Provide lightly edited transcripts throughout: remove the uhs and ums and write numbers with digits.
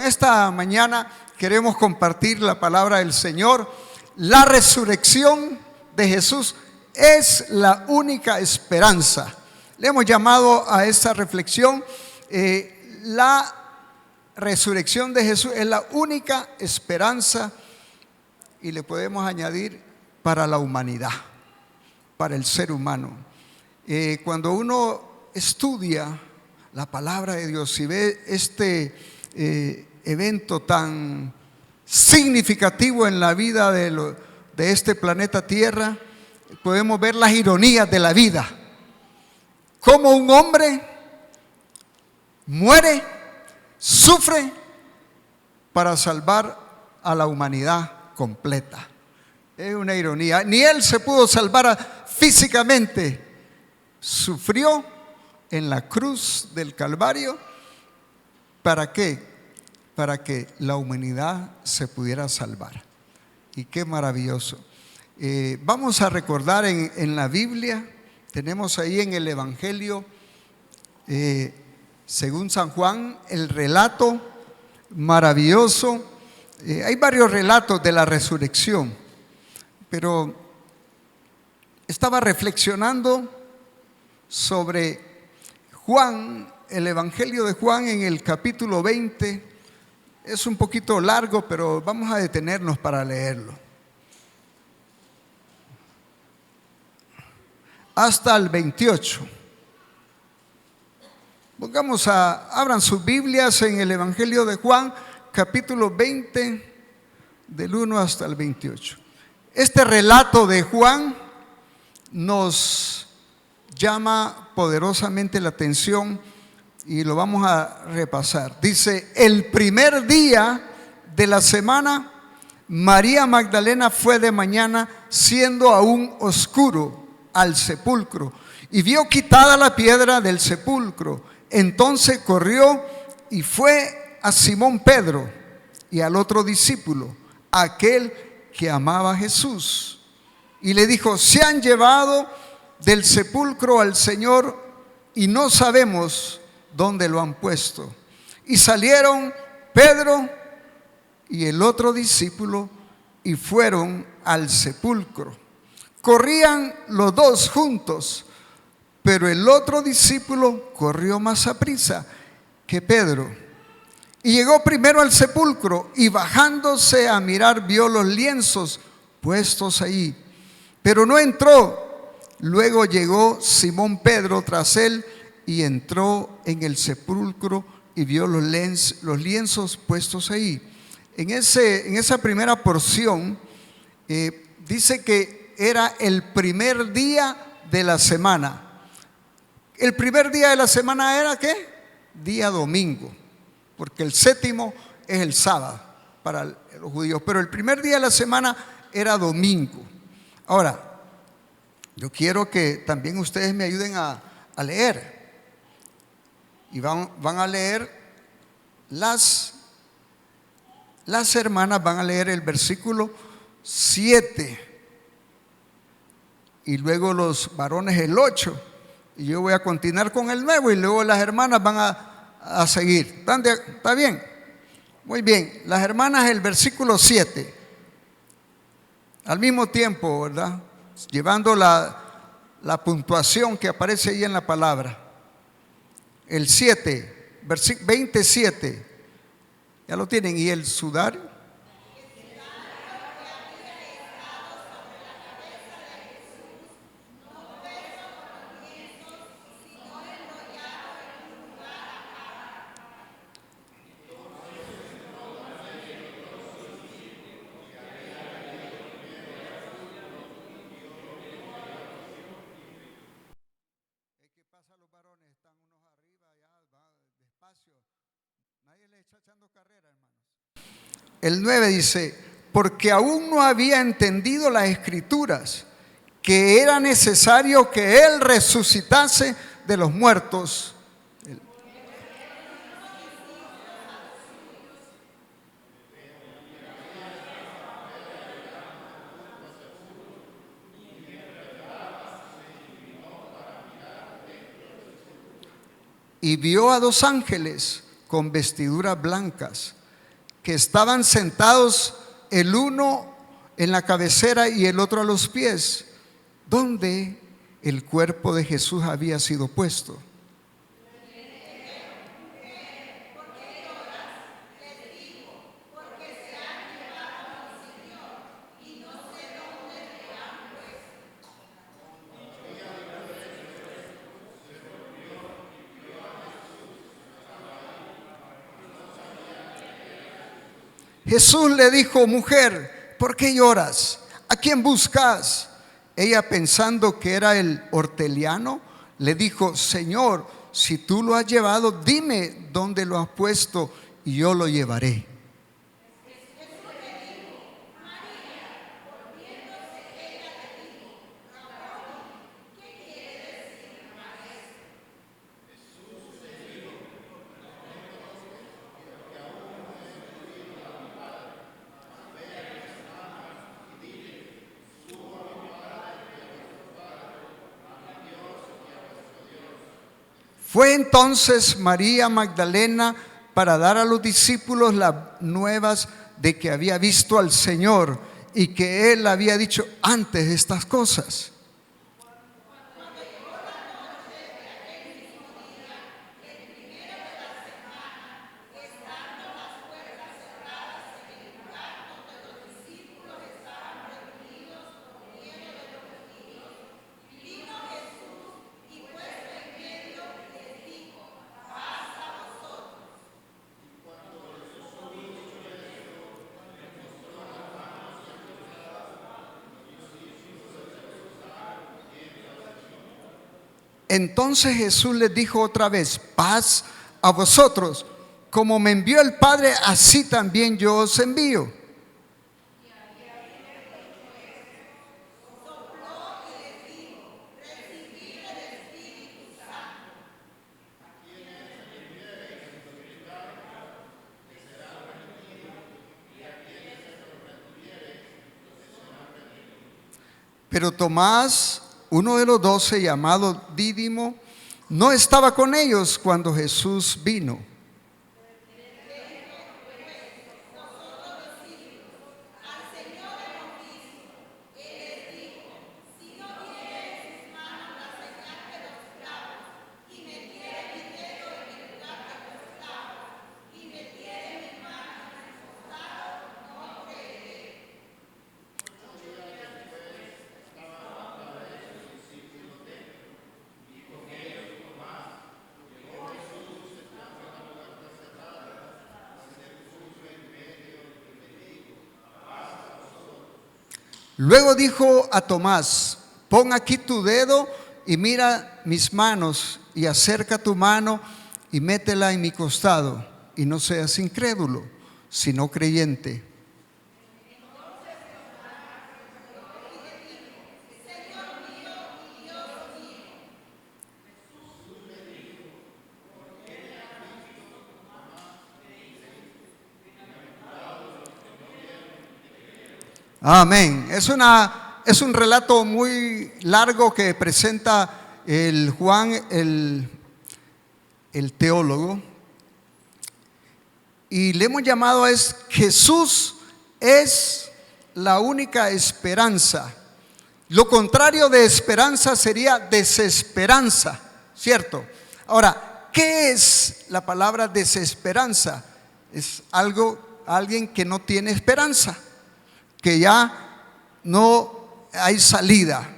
esta mañana queremos compartir la palabra del Señor. La resurrección de Jesús es la única esperanza. Le hemos llamado a esta reflexión, la resurrección de Jesús es la única esperanza, y le podemos añadir para la humanidad, para el ser humano. Cuando uno estudia la palabra de Dios y ve este evento tan significativo en la vida de este planeta Tierra, podemos ver las ironías de la vida. Cómo un hombre muere, sufre para salvar a la humanidad completa. Es una ironía. Ni él se pudo salvar físicamente. Sufrió en la cruz del Calvario. ¿Para qué? Para que la humanidad se pudiera salvar. Y qué maravilloso. Vamos a recordar en la Biblia, tenemos ahí en el Evangelio, según San Juan, el relato maravilloso. Hay varios relatos de la resurrección, pero estaba reflexionando sobre Juan, el Evangelio de Juan en el capítulo 20. Es un poquito largo, pero vamos a detenernos para leerlo. Hasta el 28. Abran sus Biblias en el Evangelio de Juan, capítulo 20, del 1 hasta el 28. Este relato de Juan nos llama poderosamente la atención y lo vamos a repasar. Dice: el primer día de la semana, María Magdalena fue de mañana, siendo aún oscuro, al sepulcro, y vio quitada la piedra del sepulcro. Entonces corrió y fue a Simón Pedro y al otro discípulo, aquel que amaba a Jesús, y le dijo: se han llevado del sepulcro al Señor y no sabemos dónde lo han puesto. Y salieron Pedro y el otro discípulo y fueron al sepulcro. Corrían los dos juntos, pero el otro discípulo corrió más aprisa que Pedro y llegó primero al sepulcro, y bajándose a mirar vio los lienzos puestos allí, pero no entró. Luego llegó Simón Pedro tras él y entró en el sepulcro y vio los lienzos puestos ahí. En esa primera porción dice que era el primer día de la semana. El primer día de la semana era ¿qué? Día domingo, porque el séptimo es el sábado para los judíos, pero el primer día de la semana era domingo. Ahora, yo quiero que también ustedes me ayuden a leer, y van a leer las hermanas van a leer el versículo 7 y luego los varones el 8, y yo voy a continuar con el 9 y luego las hermanas van a seguir. ¿Está bien? Muy bien. Las hermanas el versículo 7 al mismo tiempo, ¿verdad? Llevando la puntuación que aparece ahí en la palabra. El 7, versículo 27, ya lo tienen. Y el sudario. El 9 dice: porque aún no había entendido las Escrituras, que era necesario que Él resucitase de los muertos. Y vio a dos ángeles con vestiduras blancas, que estaban sentados el uno en la cabecera y el otro a los pies, donde el cuerpo de Jesús había sido puesto. Jesús le dijo: mujer, ¿por qué lloras? ¿A quién buscas? Ella, pensando que era el horteliano, le dijo: Señor, si tú lo has llevado, dime dónde lo has puesto y yo lo llevaré. Fue entonces María Magdalena para dar a los discípulos las nuevas de que había visto al Señor y que Él había dicho antes estas cosas. Entonces Jesús les dijo otra vez: paz a vosotros. Como me envió el Padre, así también yo os envío. Pero Tomás, uno de los 12, llamado Dídimo, no estaba con ellos cuando Jesús vino. Luego dijo a Tomás: pon aquí tu dedo y mira mis manos, y acerca tu mano y métela en mi costado, y no seas incrédulo, sino creyente. Amén. Es un relato muy largo que presenta el Juan, el teólogo, y le hemos llamado Jesús es la única esperanza. Lo contrario de esperanza sería desesperanza, ¿cierto? Ahora, ¿qué es la palabra desesperanza? Es alguien que no tiene esperanza, que ya no hay salida.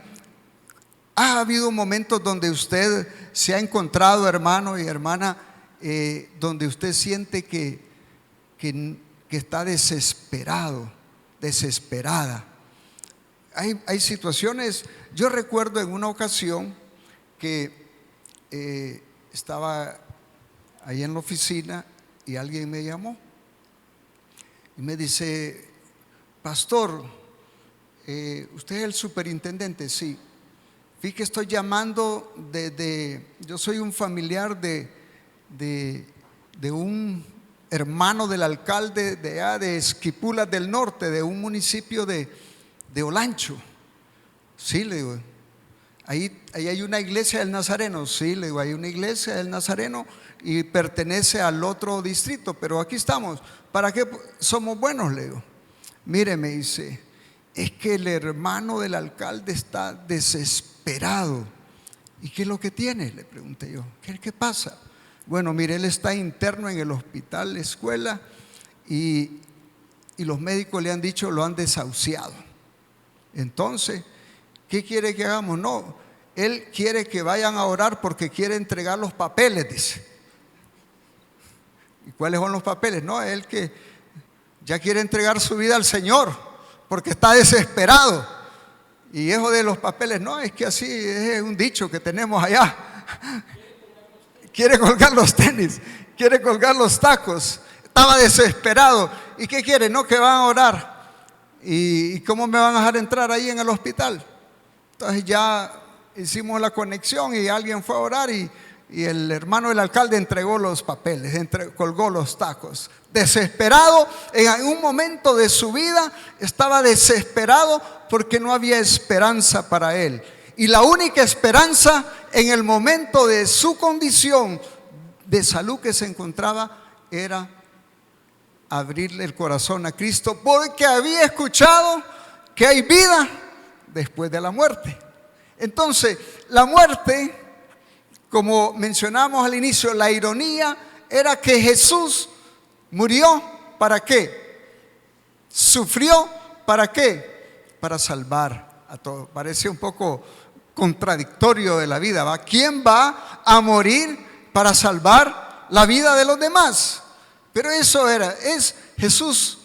Ha habido momentos donde usted se ha encontrado, hermano y hermana, donde usted siente que está desesperado, desesperada. Hay situaciones. Yo recuerdo en una ocasión que estaba ahí en la oficina y alguien me llamó y me dice: pastor, ¿usted es el superintendente? Sí. Fíjate que estoy llamando yo soy un familiar de un hermano del alcalde de allá de Esquipulas del Norte, de un municipio de Olancho. Sí, le digo. ahí hay una iglesia del Nazareno. Sí, le digo, hay una iglesia del Nazareno y pertenece al otro distrito, pero aquí estamos. ¿Para qué somos buenos? Le digo. Mire, me dice, es que el hermano del alcalde está desesperado. ¿Y qué es lo que tiene?, le pregunté yo. ¿Qué pasa? Bueno, mire, él está interno en el hospital escuela y los médicos le han dicho, lo han desahuciado. Entonces, ¿qué quiere que hagamos? No, él quiere que vayan a orar porque quiere entregar los papeles, dice. ¿Y cuáles son los papeles? No, él que ya quiere entregar su vida al Señor porque está desesperado. Y eso de los papeles, no, es que así es un dicho que tenemos allá. Quiere colgar los tenis, quiere colgar los tacos. Estaba desesperado. ¿Y qué quiere? No, que van a orar. ¿Y cómo me van a dejar entrar ahí en el hospital? Entonces ya hicimos la conexión y alguien fue a orar y el hermano del alcalde entregó los papeles, colgó los tacos. Desesperado, en un momento de su vida estaba desesperado porque no había esperanza para él. Y la única esperanza en el momento de su condición de salud que se encontraba era abrirle el corazón a Cristo, porque había escuchado que hay vida después de la muerte. Entonces, la muerte, como mencionamos al inicio, la ironía era que Jesús murió, ¿para qué? Sufrió, ¿para qué? Para salvar a todos. Parece un poco contradictorio de la vida, ¿va? ¿Quién va a morir para salvar la vida de los demás? Pero eso Jesús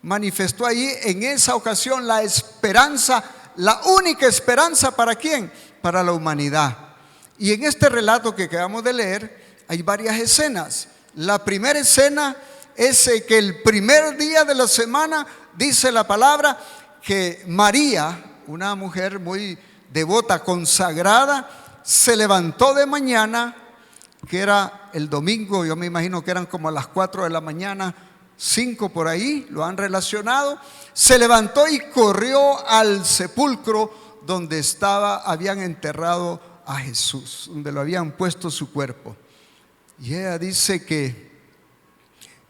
manifestó allí en esa ocasión la esperanza, la única esperanza, ¿para quién? Para la humanidad. Y en este relato que acabamos de leer hay varias escenas. La primera escena es que el primer día de la semana dice la palabra que María, una mujer muy devota, consagrada, se levantó de mañana, que era el domingo, yo me imagino que eran como a las 4 de la mañana, 5 por ahí, lo han relacionado. Se levantó y corrió al sepulcro donde habían enterrado a Jesús, donde lo habían puesto su cuerpo. Y ella dice que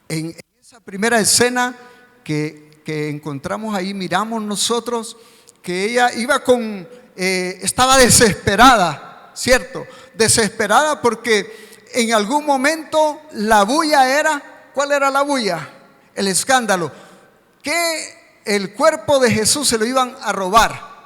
en esa primera escena que encontramos ahí, miramos nosotros que ella iba estaba desesperada, ¿cierto? Desesperada porque en algún momento la bulla era, ¿cuál era la bulla? El escándalo, que el cuerpo de Jesús se lo iban a robar.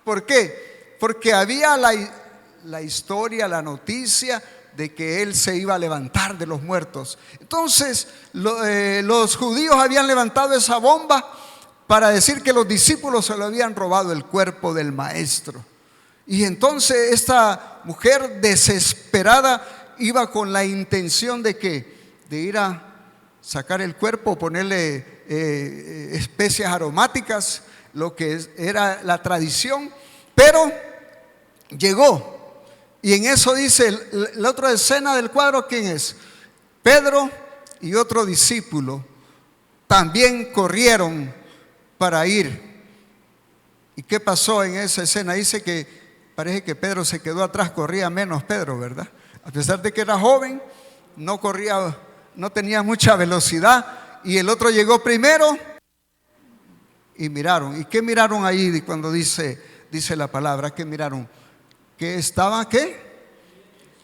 ¿Por qué? Porque había la historia, la noticia de que él se iba a levantar de los muertos. Entonces los judíos habían levantado esa bomba para decir que los discípulos se lo habían robado el cuerpo del maestro. Y entonces esta mujer desesperada iba con la intención de ir a sacar el cuerpo, ponerle especias aromáticas, lo que era la tradición, pero llegó. Y en eso dice la otra escena del cuadro, ¿quién es? Pedro y otro discípulo también corrieron para ir. ¿Y qué pasó en esa escena? Dice que parece que Pedro se quedó atrás, corría menos Pedro, ¿verdad? A pesar de que era joven, no corría, no tenía mucha velocidad, y el otro llegó primero y miraron. ¿Y qué miraron ahí cuando dice la palabra? ¿Qué miraron? ¿Qué estaba qué?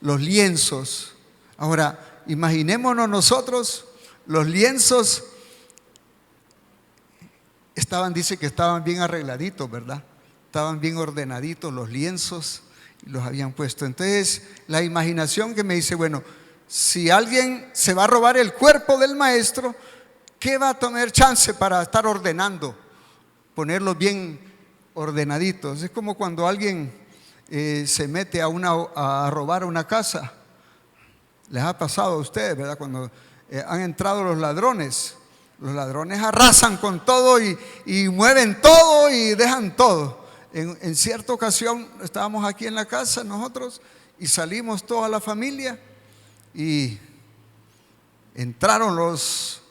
Los lienzos. Ahora, imaginémonos nosotros, los lienzos dice que estaban bien arregladitos, ¿verdad? Estaban bien ordenaditos los lienzos y los habían puesto. Entonces, la imaginación que me dice, bueno, si alguien se va a robar el cuerpo del maestro, ¿qué va a tener chance para estar ordenando? Ponerlos bien ordenaditos. Es como cuando alguien se mete a robar una casa. Les ha pasado a ustedes, ¿verdad? Cuando han entrado los ladrones arrasan con todo y mueven todo y dejan todo. En cierta ocasión estábamos aquí en la casa nosotros y salimos toda la familia y entraron los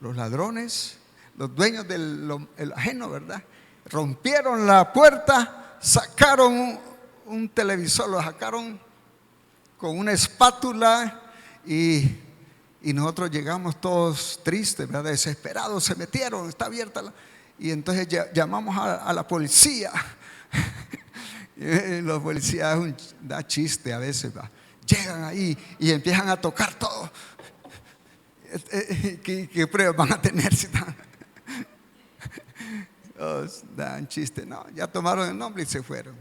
ladrones, los dueños del ajeno, ¿verdad? Rompieron la puerta, sacaron un televisor, lo sacaron con una espátula y nosotros llegamos todos tristes, ¿verdad? Desesperados, se metieron, está abierta y entonces llamamos a la policía. Los policías da chiste a veces, ¿va? Llegan ahí y empiezan a tocar todo. ¿Qué pruebas van a tener? Dan chiste, no, ya tomaron el nombre y se fueron.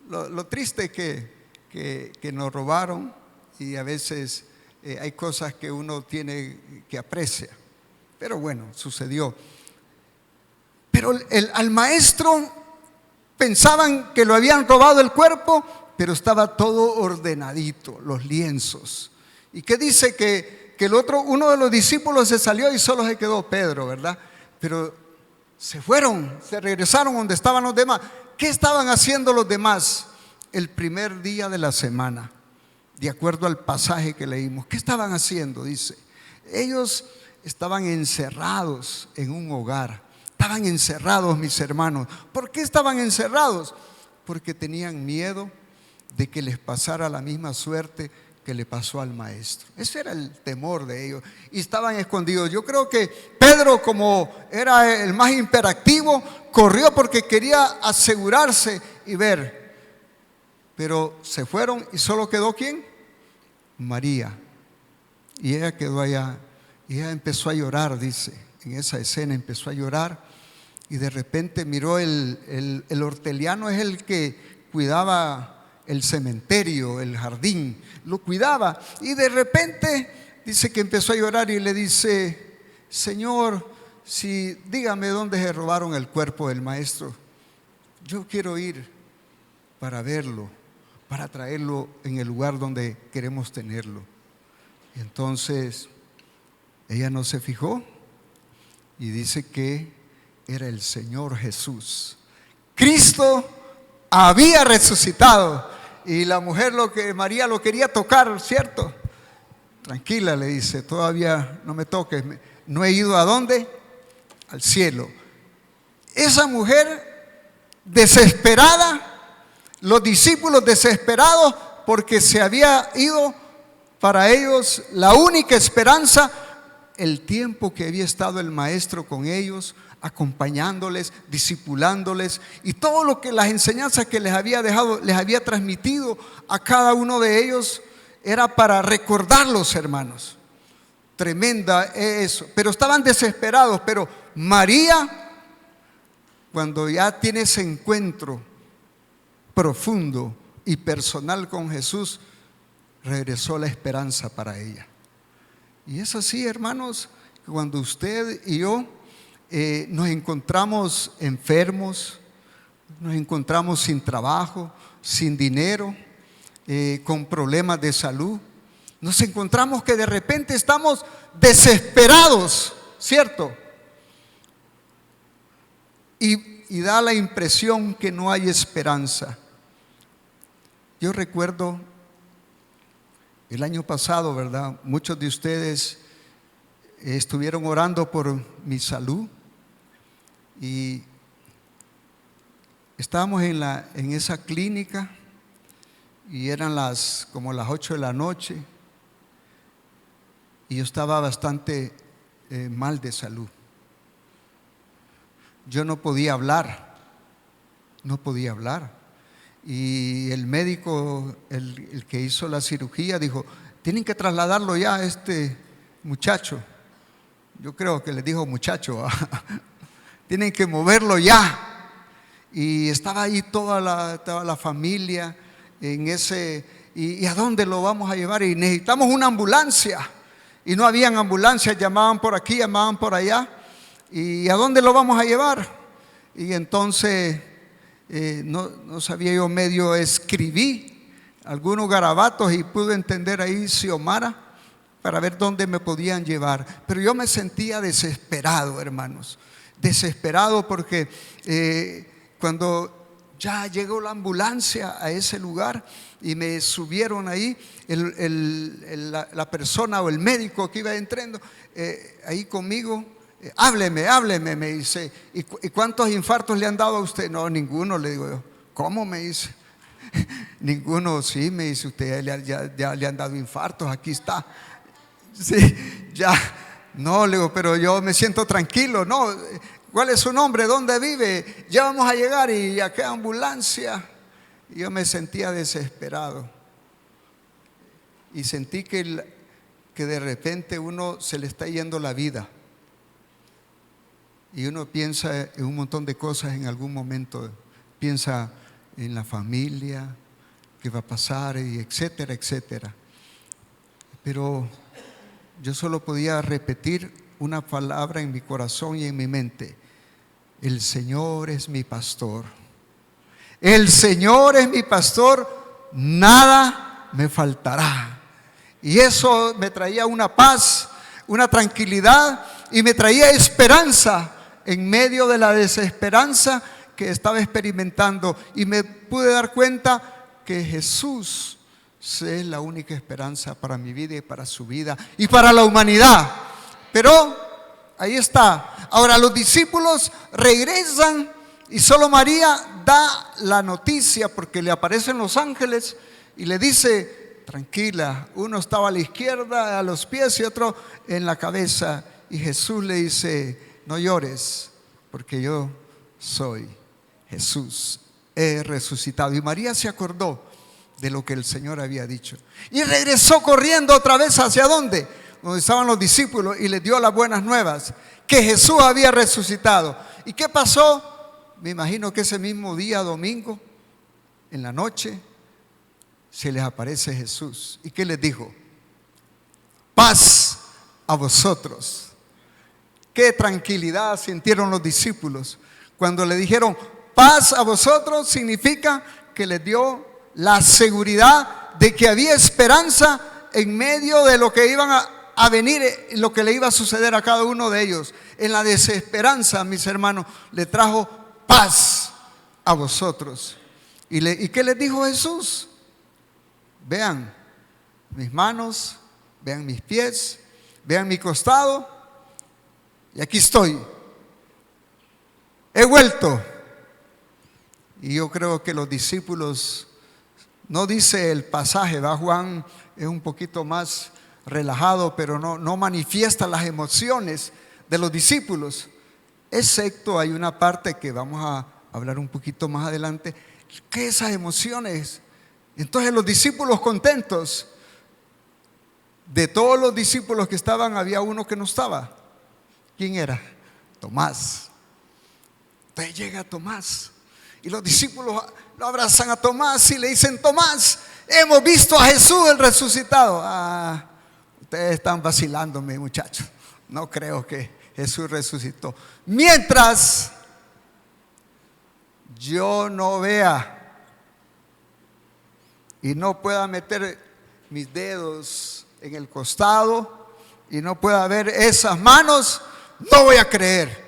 Lo triste es que nos robaron y a veces hay cosas que uno tiene que apreciar. Pero bueno, sucedió. Pero al maestro pensaban que lo habían robado el cuerpo, pero estaba todo ordenadito, los lienzos. ¿Y qué dice? Que uno de los discípulos se salió y solo se quedó Pedro, ¿verdad? Pero se fueron, se regresaron donde estaban los demás. ¿Qué estaban haciendo los demás el primer día de la semana? De acuerdo al pasaje que leímos, ¿qué estaban haciendo? Dice, ellos estaban encerrados en un hogar. Estaban encerrados, mis hermanos. ¿Por qué estaban encerrados? Porque tenían miedo de que les pasara la misma suerte que le pasó al maestro. Ese era el temor de ellos y estaban escondidos. Yo creo que Pedro, como era el más hiperactivo, corrió porque quería asegurarse y ver. Pero se fueron y solo quedó ¿quién? María. Y ella quedó allá y ella empezó a llorar, dice. En esa escena empezó a llorar y de repente miró el horteliano, es el que cuidaba el cementerio, el jardín, lo cuidaba y de repente dice que empezó a llorar y le dice, Señor, dígame dónde se robaron el cuerpo del maestro. Yo quiero ir para verlo, para traerlo en el lugar donde queremos tenerlo. Y entonces ella no se fijó y dice que era el Señor Jesús. Cristo había resucitado y la mujer, María lo quería tocar, ¿cierto? Tranquila, le dice, todavía no me toques, no he ido ¿a dónde? Al cielo. Esa mujer desesperada, los discípulos desesperados porque se había ido para ellos la única esperanza, el tiempo que había estado el maestro con ellos, acompañándoles, discipulándoles y todo lo que las enseñanzas que les había dejado, les había transmitido a cada uno de ellos, era para recordarlos, hermanos. Tremenda eso, pero estaban desesperados. Pero María, cuando ya tiene ese encuentro profundo y personal con Jesús, regresó la esperanza para ella. Y es así, hermanos, cuando usted y yo nos encontramos enfermos, nos encontramos sin trabajo, sin dinero, con problemas de salud, nos encontramos que de repente estamos desesperados, ¿cierto? Y da la impresión que no hay esperanza. Yo recuerdo el año pasado, ¿verdad? Muchos de ustedes estuvieron orando por mi salud y estábamos en esa clínica y eran como las 8 de la noche y yo estaba bastante mal de salud. Yo no podía hablar y el médico, el que hizo la cirugía, dijo, tienen que trasladarlo ya a este muchacho. Yo creo que le dijo muchacho, tienen que moverlo ya. Y estaba ahí toda la familia en ese, y ¿a dónde lo vamos a llevar? Y necesitamos una ambulancia. Y no habían ambulancias, llamaban por aquí, llamaban por allá. ¿Y a dónde lo vamos a llevar? Y entonces no sabía yo, medio escribí algunos garabatos y pude entender ahí Xiomara para ver dónde me podían llevar. Pero yo me sentía desesperado, hermanos, desesperado porque cuando ya llegó la ambulancia a ese lugar y me subieron ahí, la persona o el médico que iba entrando ahí conmigo, hábleme, me dice, ¿y cuántos infartos le han dado a usted? No, ninguno, le digo yo. ¿Cómo? Me dice. Ninguno, sí, me dice usted, ya le han dado infartos, aquí está. Sí, ya, no, le digo, pero yo me siento tranquilo, no. ¿Cuál es su nombre? ¿Dónde vive? Ya vamos a llegar y aquí hay ambulancia. Y yo me sentía desesperado. Y sentí que de repente uno se le está yendo la vida. Y uno piensa en un montón de cosas en algún momento. Piensa en la familia, qué va a pasar, y etcétera, etcétera. Pero yo solo podía repetir una palabra en mi corazón y en mi mente: el Señor es mi pastor. El Señor es mi pastor, nada me faltará. Y eso me traía una paz, una tranquilidad, y me traía esperanza en medio de la desesperanza que estaba experimentando. Y me pude dar cuenta que Jesús es la única esperanza para mi vida y para su vida y para la humanidad. Pero ahí está. Ahora los discípulos regresan y solo María da la noticia, porque le aparecen los ángeles y le dice: tranquila, uno estaba a la izquierda, a los pies, y otro en la cabeza. Y Jesús le dice: no llores, porque yo soy Jesús, he resucitado. Y María se acordó de lo que el Señor había dicho y regresó corriendo otra vez. ¿Hacia dónde? Donde estaban los discípulos, y les dio las buenas nuevas, que Jesús había resucitado. ¿Y qué pasó? Me imagino que ese mismo día, domingo, en la noche, se les aparece Jesús. ¿Y qué les dijo? Paz a vosotros. Qué tranquilidad sintieron los discípulos cuando le dijeron paz a vosotros. Significa que les dio la seguridad de que había esperanza en medio de lo que iban a venir, lo que le iba a suceder a cada uno de ellos. En la desesperanza, mis hermanos, le trajo paz a vosotros. ¿Y qué les dijo Jesús? Vean mis manos, vean mis pies, vean mi costado, y aquí estoy. He vuelto. Y yo creo que los discípulos, no dice el pasaje, ¿va? Juan es un poquito más relajado, pero no manifiesta las emociones de los discípulos, excepto hay una parte que vamos a hablar un poquito más adelante, que esas emociones. Entonces los discípulos contentos. De todos los discípulos que estaban, había uno que no estaba. ¿Quién era? Tomás. Entonces llega Tomás y los discípulos lo abrazan a Tomás y le dicen: Tomás, hemos visto a Jesús el resucitado. Ustedes están vacilándome, muchachos. No creo que Jesús resucitó. Mientras yo no vea y no pueda meter mis dedos en el costado y no pueda ver esas manos, no voy a creer.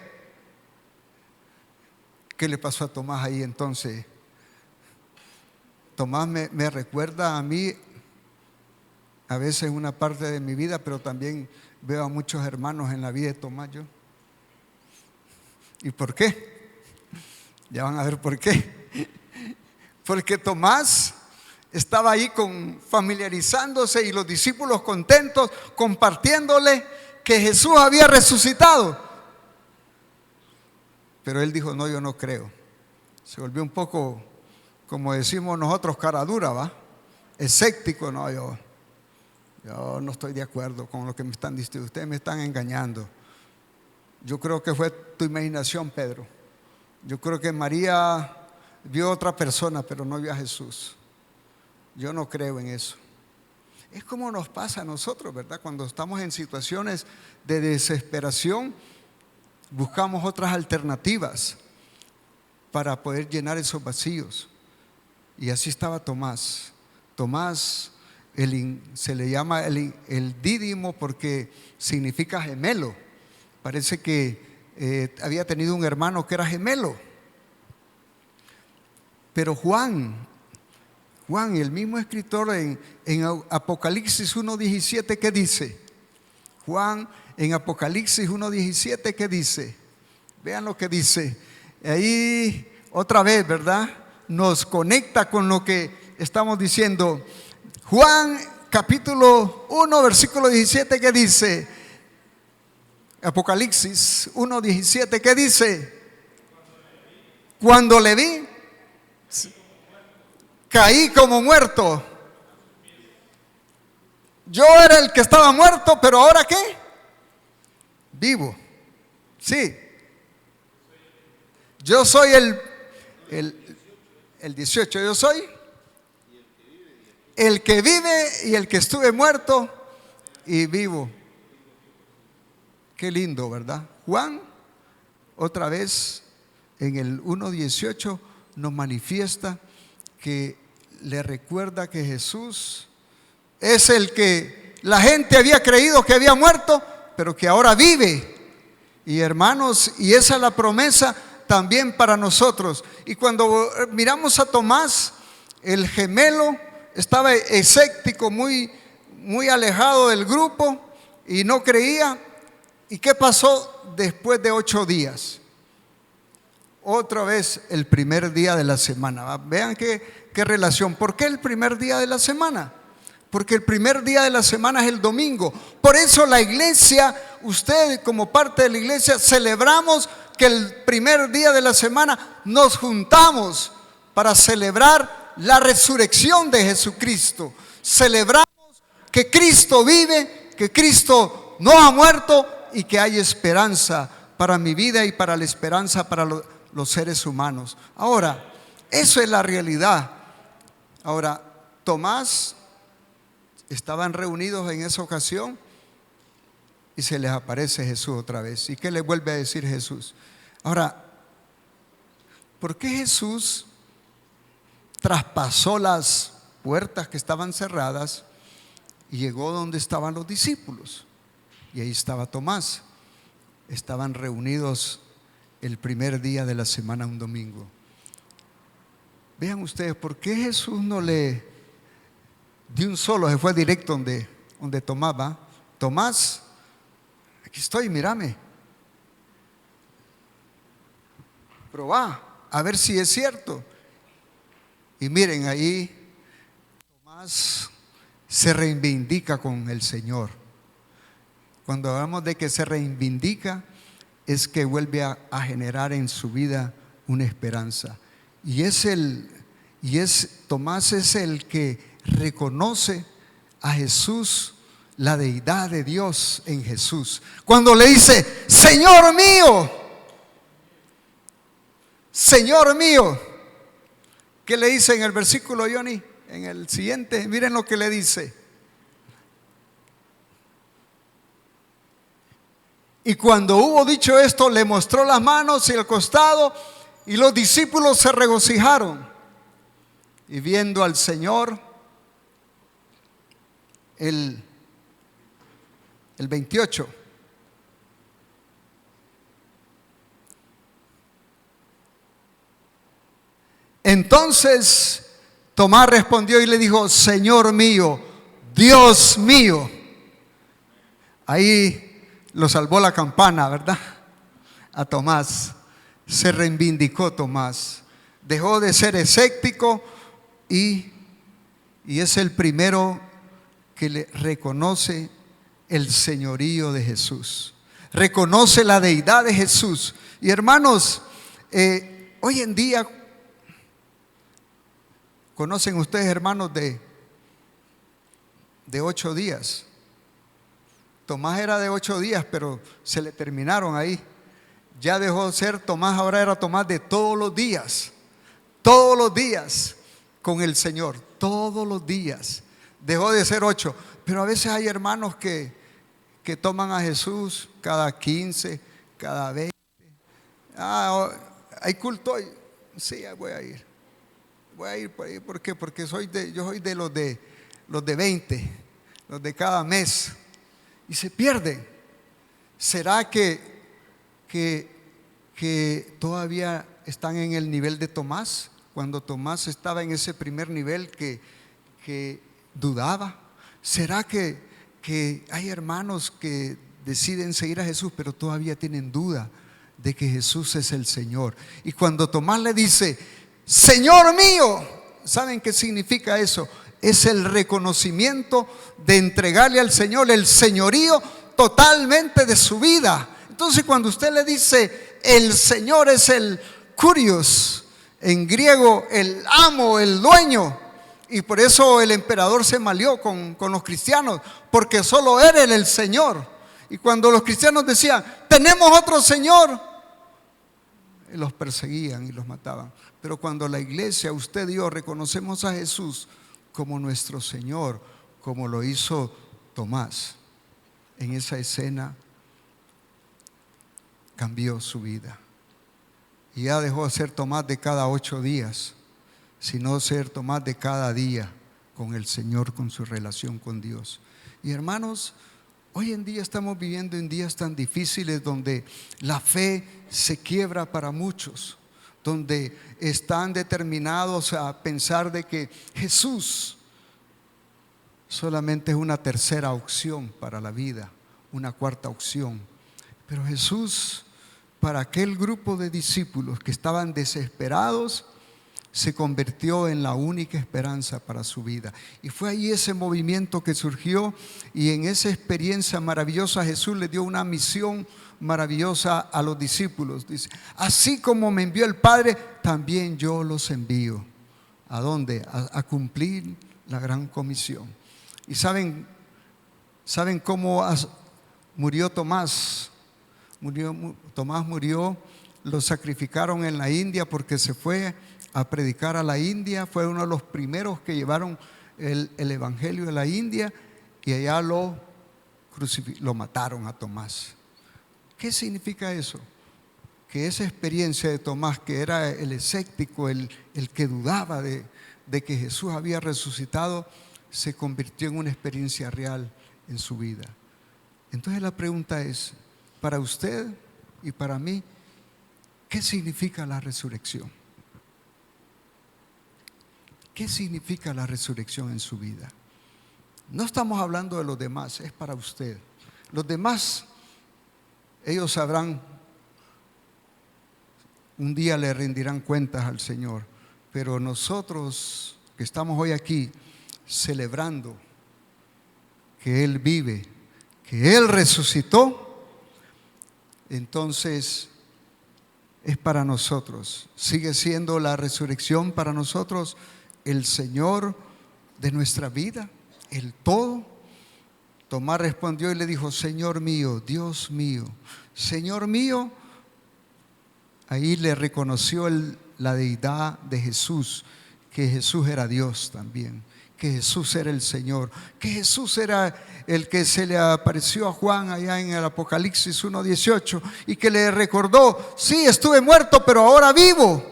¿Qué le pasó a Tomás ahí entonces? Tomás me recuerda a mí a veces en una parte de mi vida, pero también veo a muchos hermanos en la vida de Tomás yo. ¿Y por qué? Ya van a ver por qué. Porque Tomás estaba ahí familiarizándose, y los discípulos contentos, compartiéndole que Jesús había resucitado. Pero él dijo: no, yo no creo. Se volvió un poco, como decimos nosotros, cara dura, ¿va? Escéptico. No, yo no estoy de acuerdo con lo que me están diciendo. Ustedes me están engañando. Yo creo que fue tu imaginación, Pedro. Yo creo que María vio a otra persona, pero no vio a Jesús. Yo no creo en eso. Es como nos pasa a nosotros, ¿verdad? Cuando estamos en situaciones de desesperación, buscamos otras alternativas para poder llenar esos vacíos. Y así estaba Tomás. Tomás se le llama el Dídimo porque significa gemelo. Parece que había tenido un hermano que era gemelo. Pero Juan, el mismo escritor, en Apocalipsis 1:17, ¿qué dice? Juan, en Apocalipsis 1:17, ¿qué dice? Vean lo que dice. Ahí otra vez, ¿verdad? nos conecta con lo que estamos diciendo. Juan capítulo 1 versículo 17, ¿qué dice? Apocalipsis 1:17, ¿qué dice? Cuando le vi, caí como muerto. Yo era el que estaba muerto, pero ahora ¿qué? Vivo. Sí. Yo soy el 18, yo soy el que vive y el que estuve muerto y vivo. Qué lindo, ¿verdad? Juan, otra vez en el 1:18 nos manifiesta que le recuerda que Jesús es el que la gente había creído que había muerto, pero que ahora vive. Y hermanos, y esa es la promesa también para nosotros. Y cuando miramos a Tomás, el gemelo, estaba escéptico, muy alejado del grupo y no creía. ¿Y qué pasó después de 8 días? Otra vez el primer día de la semana. ¿Va? Vean qué relación. ¿Por qué el primer día de la semana? Porque el primer día de la semana es el domingo. Por eso la iglesia, usted como parte de la iglesia, celebramos que el primer día de la semana nos juntamos para celebrar la resurrección de Jesucristo. Celebramos que Cristo vive, que Cristo no ha muerto y que hay esperanza para mi vida y para la esperanza para los seres humanos. Ahora, eso es la realidad. Ahora, Tomás, estaban reunidos en esa ocasión y se les aparece Jesús otra vez. ¿Y qué les vuelve a decir Jesús? Ahora, ¿por qué Jesús traspasó las puertas que estaban cerradas y llegó donde estaban los discípulos? Y ahí estaba Tomás. Estaban reunidos el primer día de la semana, un domingo. Vean ustedes, ¿por qué Jesús no le de un solo se fue directo donde Tomás va? Tomás, aquí estoy, mírame. Probá, a ver si es cierto. Y miren, ahí Tomás se reivindica con el Señor. Cuando hablamos de que se reivindica, es que vuelve a generar en su vida una esperanza. Tomás es el que reconoce a Jesús, la deidad de Dios en Jesús. Cuando le dice, Señor mío, Señor mío. ¿Qué le dice en el versículo, Johnny? En el siguiente, miren lo que le dice. Y cuando hubo dicho esto, le mostró las manos y el costado, y los discípulos se regocijaron. Y viendo al Señor, el 28. Entonces Tomás respondió y le dijo, Señor mío, Dios mío. Ahí lo salvó la campana, ¿verdad? A Tomás. Se reivindicó Tomás. Dejó de ser escéptico y es el primero que le reconoce el señorío de Jesús. Reconoce la deidad de Jesús. Y hermanos, hoy en día, ¿conocen ustedes hermanos de 8 días? Tomás era de 8 días, pero se le terminaron ahí. Ya dejó de ser Tomás, ahora era Tomás de todos los días con el Señor, todos los días. Dejó de ser 8, pero a veces hay hermanos que toman a Jesús cada 15, cada 20. Hay culto hoy, sí, voy a ir por ahí. ¿Por qué? Porque yo soy de los de 20, los de cada mes. Y se pierden. ¿Será que todavía están en el nivel de Tomás? Cuando Tomás estaba en ese primer nivel que dudaba. ¿Será que hay hermanos que deciden seguir a Jesús, pero todavía tienen duda de que Jesús es el Señor? Y cuando Tomás le dice, Señor mío. ¿Saben qué significa eso? Es el reconocimiento de entregarle al Señor el señorío totalmente de su vida. Entonces, cuando usted le dice el Señor, es el kurios, en griego el amo, el dueño. Y por eso el emperador se malió con los cristianos, porque solo era el Señor. Y cuando los cristianos decían, tenemos otro Señor, los perseguían y los mataban. Pero cuando la iglesia, usted y yo, reconocemos a Jesús como nuestro Señor, como lo hizo Tomás, en esa escena cambió su vida. Y ya dejó de ser Tomás de cada 8 días, sino ser Tomás de cada día con el Señor, con su relación con Dios. Y hermanos, hoy en día estamos viviendo en días tan difíciles donde la fe se quiebra para muchos, donde están determinados a pensar de que Jesús solamente es una tercera opción para la vida, una cuarta opción. Pero Jesús, para aquel grupo de discípulos que estaban desesperados, se convirtió en la única esperanza para su vida. Y fue ahí ese movimiento que surgió, y en esa experiencia maravillosa Jesús le dio una misión maravillosa a los discípulos. Dice, así como me envió el Padre, también yo los envío. ¿A dónde? A cumplir la gran comisión. Y saben cómo murió Tomás. Tomás murió, lo sacrificaron en la India porque se fue a predicar a la India. Fue uno de los primeros que llevaron el evangelio de la India, y allá lo mataron a Tomás. ¿Qué significa eso? Que esa experiencia de Tomás, que era el escéptico, el que dudaba de que Jesús había resucitado, se convirtió en una experiencia real en su vida. Entonces la pregunta es, para usted y para mí, ¿qué significa la resurrección? ¿Qué significa la resurrección en su vida? No estamos hablando de los demás, es para usted. Los demás, ellos sabrán, un día le rendirán cuentas al Señor. Pero nosotros que estamos hoy aquí celebrando que Él vive, que Él resucitó, entonces es para nosotros. Sigue siendo la resurrección para nosotros el Señor de nuestra vida, el todo. Tomás respondió y le dijo, Señor mío, Dios mío. Señor mío, ahí le reconoció la deidad de Jesús, que Jesús era Dios también, que Jesús era el Señor, que Jesús era el que se le apareció a Juan allá en el Apocalipsis 1:18 y que le recordó, sí, estuve muerto, pero ahora vivo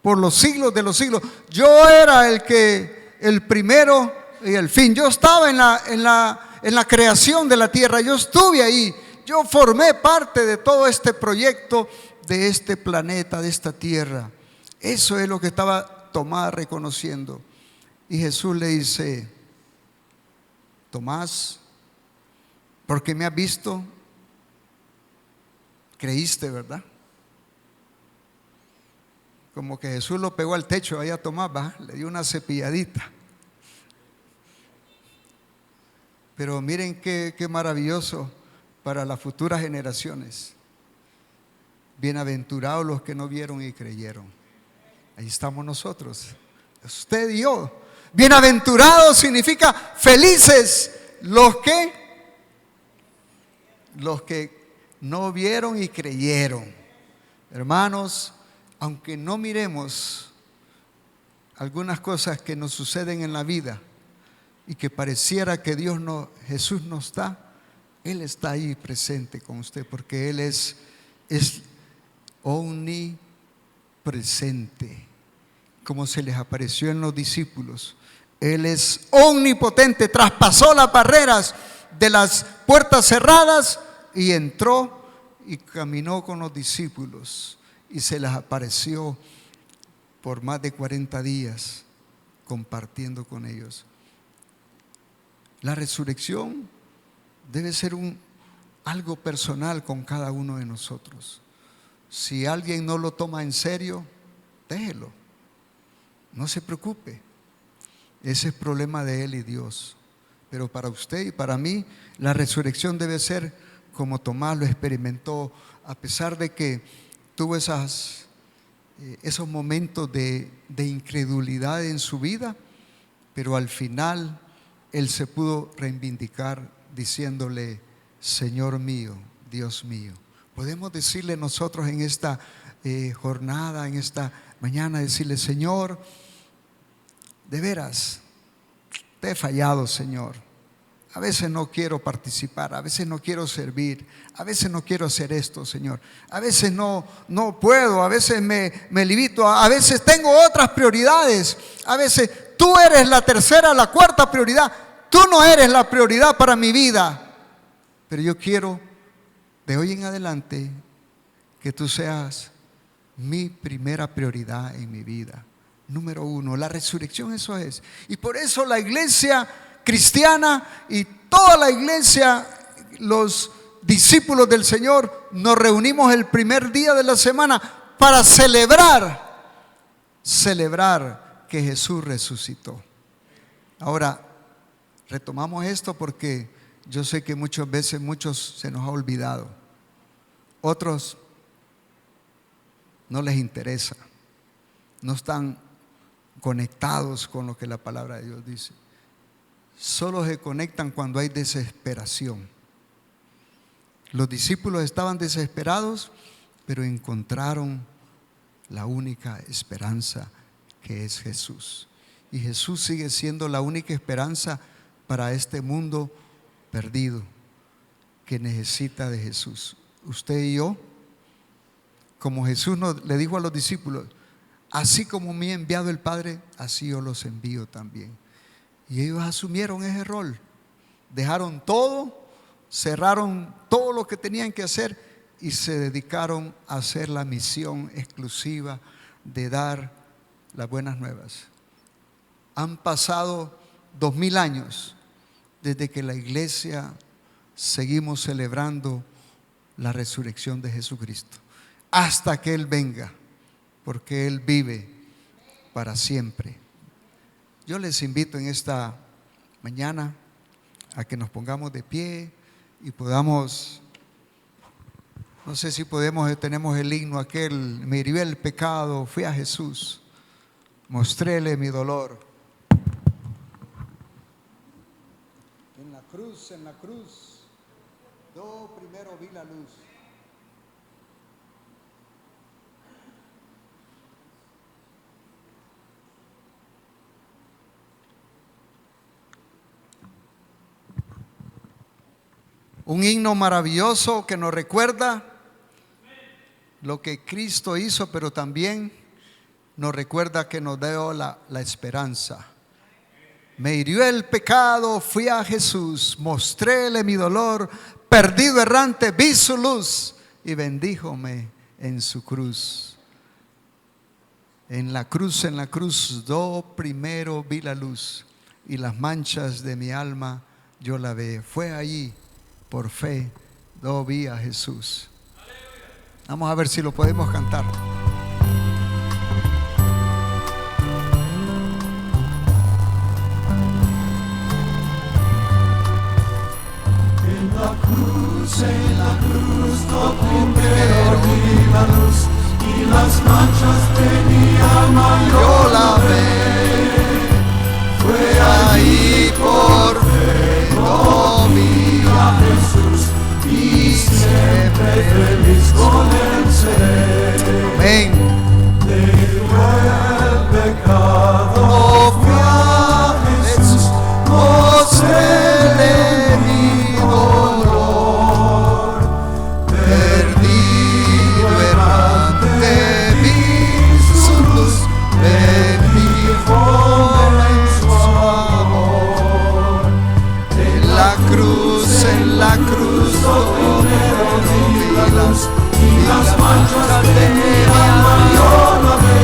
por los siglos de los siglos. Yo era el primero y el fin. Yo estaba en la creación de la tierra, yo estuve ahí, yo formé parte de todo este proyecto, de este planeta, de esta tierra. Eso es lo que estaba Tomás reconociendo. Y Jesús le dice, Tomás, porque me has visto, creíste, ¿verdad? Como que Jesús lo pegó al techo ahí a Tomás, ¿va? Le dio una cepilladita. Pero miren qué maravilloso para las futuras generaciones. Bienaventurados los que no vieron y creyeron. Ahí estamos nosotros, usted y yo. Bienaventurados significa felices los que no vieron y creyeron. Hermanos, aunque no miremos algunas cosas que nos suceden en la vida y que pareciera que Jesús no está, Él está ahí presente con usted, porque Él es omnipresente, como se les apareció en los discípulos. Él es omnipotente, traspasó las barreras de las puertas cerradas y entró y caminó con los discípulos y se les apareció por más de 40 días compartiendo con ellos. La resurrección debe ser algo personal con cada uno de nosotros. Si alguien no lo toma en serio, déjelo. No se preocupe. Ese es problema de Él y Dios. Pero para usted y para mí, la resurrección debe ser como Tomás lo experimentó, a pesar de que tuvo esos momentos de incredulidad en su vida, pero al final Él se pudo reivindicar diciéndole: Señor mío, Dios mío. Podemos decirle nosotros en esta jornada, en esta mañana, decirle: Señor, de veras, te he fallado, Señor. A veces no quiero participar, a veces no quiero servir, a veces no quiero hacer esto, Señor. A veces no puedo, a veces me limito, a veces tengo otras prioridades. A veces tú eres la tercera, la cuarta prioridad. Tú no eres la prioridad para mi vida. Pero yo quiero, de hoy en adelante, que tú seas mi primera prioridad en mi vida. Número uno, la resurrección, eso es. Y por eso la iglesia cristiana y toda la iglesia, los discípulos del Señor, nos reunimos el primer día de la semana para celebrar que Jesús resucitó. Ahora, retomamos esto porque yo sé que muchas veces muchos se nos ha olvidado. Otros no les interesa, no están conectados con lo que la palabra de Dios dice. Solo se conectan cuando hay desesperación. Los discípulos estaban desesperados, pero encontraron la única esperanza, que es Jesús. Y Jesús sigue siendo la única esperanza para este mundo perdido que necesita de Jesús. Usted y yo, como Jesús le dijo a los discípulos: así como me ha enviado el Padre, así yo los envío también. Y ellos asumieron ese rol, dejaron todo, cerraron todo lo que tenían que hacer y se dedicaron a hacer la misión exclusiva de dar las buenas nuevas. Han pasado 2000 años desde que la iglesia seguimos celebrando la resurrección de Jesucristo, hasta que Él venga, porque Él vive para siempre. Yo les invito en esta mañana a que nos pongamos de pie y podamos, no sé si tenemos el himno aquel: me hirió el pecado, fui a Jesús, mostréle mi dolor. En la cruz, yo primero vi la luz. Un himno maravilloso que nos recuerda lo que Cristo hizo, pero también nos recuerda que nos dio la esperanza. Me hirió el pecado, fui a Jesús, mostréle mi dolor, perdido errante, vi su luz y bendíjome en su cruz. En la cruz, yo primero vi la luz y las manchas de mi alma yo lavé. Fue allí, por fe, yo vi a Jesús. Vamos a ver si lo podemos cantar. En la cruz, yo primero vi la luz y las manchas de mi alma yo lavé. Fue ahí por fe, yo vi a Jesús y siempre feliz con Él seré. Amén. El pecado fui a Jesús, mostréle mi dolor, perdido errante vi su luz, bendíjome en su amor. En la cruz, yo primero vi la luz y las manchas de mi alma yo lavé.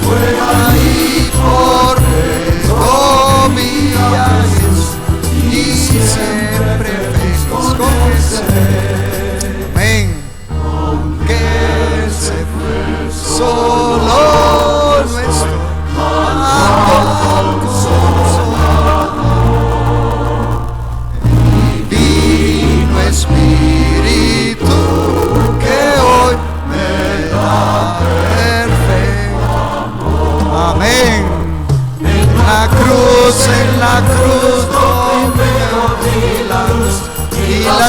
Fue ahí por fe, yo vi a Jesús y siempre feliz con Él seré. Amén. Que Él se fue, Solo no es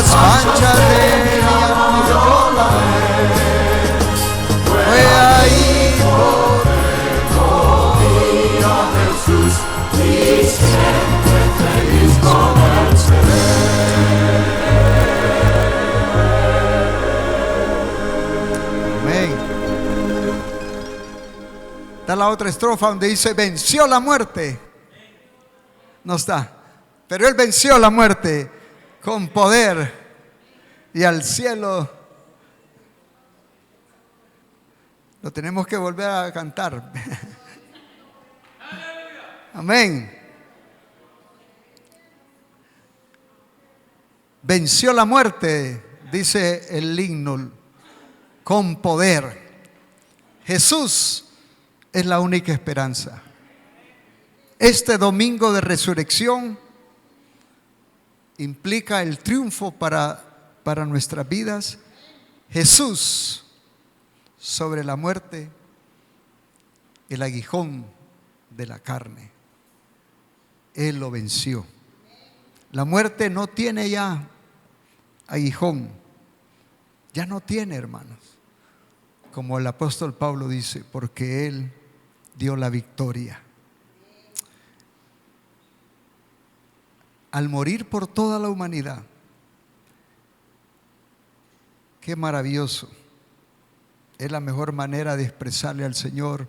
las manchas de ella yo la ve. Fue ahí a Jesús y siempre feliz con él seré. Amén. Está la otra estrofa donde dice: venció la muerte. No está, pero Él venció la muerte con poder, y al cielo. Lo tenemos que volver a cantar. Amén. Venció la muerte, dice el himno, con poder. Jesús es la única esperanza. Este domingo de resurrección implica el triunfo para nuestras vidas. Jesús sobre la muerte, el aguijón de la carne. Él lo venció. La muerte no tiene ya aguijón. Ya no tiene, hermanos. Como el apóstol Pablo dice, porque Él dio la victoria. Al morir por toda la humanidad. Qué maravilloso. Es la mejor manera de expresarle al Señor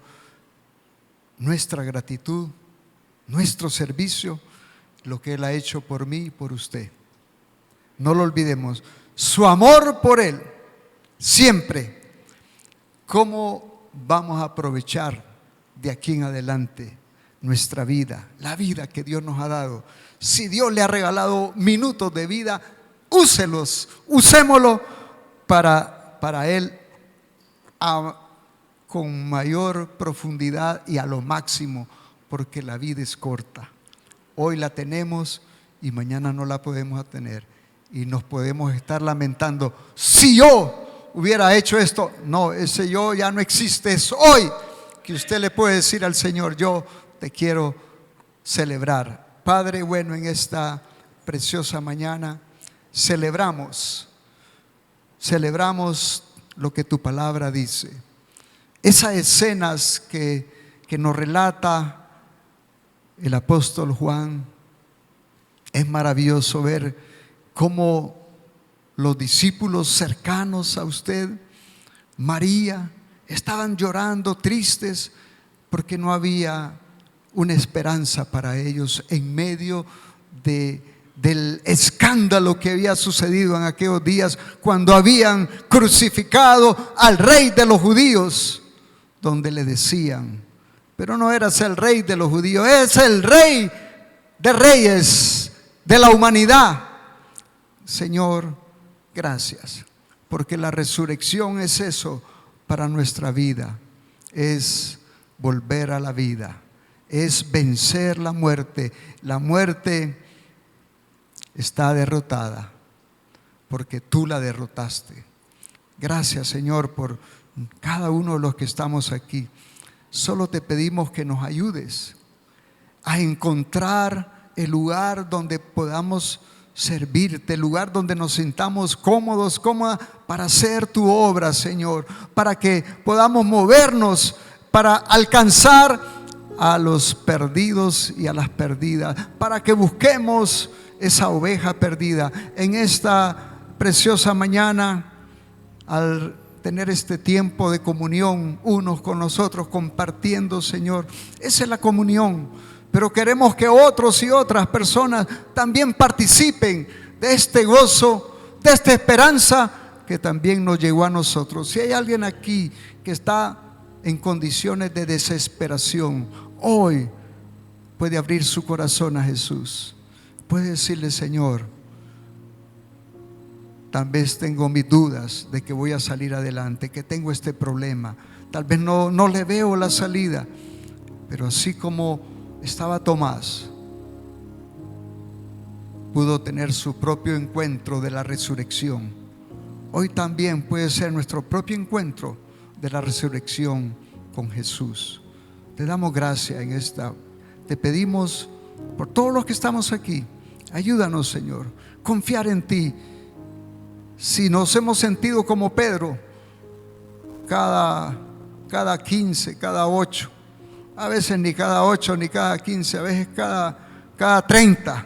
nuestra gratitud, nuestro servicio, lo que Él ha hecho por mí y por usted. No lo olvidemos. Su amor por Él, siempre. ¿Cómo vamos a aprovechar de aquí en adelante nuestra vida, la vida que Dios nos ha dado? Si Dios le ha regalado minutos de vida, usémoslo para Él con mayor profundidad y a lo máximo, porque la vida es corta. Hoy la tenemos y mañana no la podemos tener, y nos podemos estar lamentando: si yo hubiera hecho esto. No, ese yo ya no existe. Es hoy que usted le puede decir al Señor: yo te quiero celebrar. Padre bueno, en esta preciosa mañana celebramos lo que tu palabra dice. Esas escenas que nos relata el apóstol Juan. Es maravilloso ver cómo los discípulos cercanos a usted, María, estaban llorando, tristes, porque no había una esperanza para ellos en medio del escándalo que había sucedido en aquellos días, cuando habían crucificado al rey de los judíos, donde le decían: pero no eras el rey de los judíos, es el rey de reyes de la humanidad. Señor, gracias, porque la resurrección es eso para nuestra vida, es volver a la vida, es vencer la muerte. La muerte está derrotada porque tú la derrotaste. Gracias, Señor, por cada uno de los que estamos aquí. Solo te pedimos que nos ayudes a encontrar el lugar donde podamos servirte, el lugar donde nos sintamos cómodas para hacer tu obra, Señor, para que podamos movernos para alcanzar a los perdidos y a las perdidas, para que busquemos esa oveja perdida. En esta preciosa mañana, al tener este tiempo de comunión unos con los otros, compartiendo, Señor, esa es la comunión. Pero queremos que otros y otras personas también participen de este gozo, de esta esperanza que también nos llegó a nosotros. Si hay alguien aquí que está en condiciones de desesperación, hoy puede abrir su corazón a Jesús. Puede decirle: Señor, tal vez tengo mis dudas de que voy a salir adelante, que tengo este problema, tal vez no le veo la salida, pero así como estaba Tomás, pudo tener su propio encuentro de la resurrección. Hoy también puede ser nuestro propio encuentro de la resurrección con Jesús. Te damos gracias en esta. Te pedimos por todos los que estamos aquí. Ayúdanos, Señor, confiar en ti si nos hemos sentido como Pedro, cada 15, cada 8, a veces ni cada 8 ni cada 15, a veces cada 30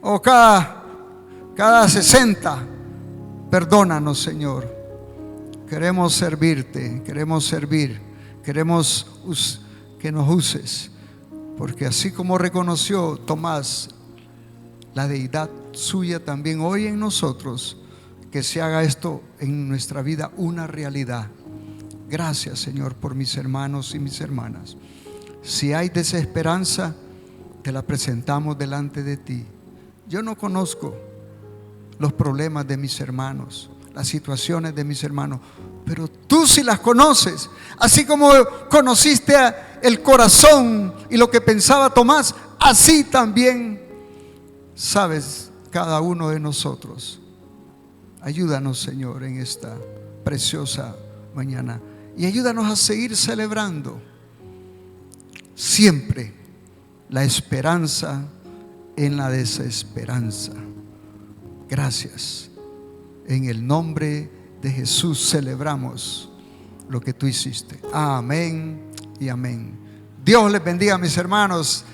o cada 60, perdónanos, Señor. Queremos servirte, queremos servir, queremos que nos uses, porque así como reconoció Tomás la deidad suya, también hoy en nosotros, que se haga esto en nuestra vida una realidad. Gracias, Señor, por mis hermanos y mis hermanas. Si hay desesperanza, te la presentamos delante de ti. Yo no conozco los problemas de mis hermanos, las situaciones de mis hermanos, pero tú sí las conoces. Así como conociste el corazón y lo que pensaba Tomás, así también sabes cada uno de nosotros. Ayúdanos, Señor, en esta preciosa mañana, y ayúdanos a seguir celebrando siempre la esperanza en la desesperanza. Gracias. En el nombre de Jesús celebramos lo que tú hiciste. Amén y amén. Dios les bendiga, mis hermanos.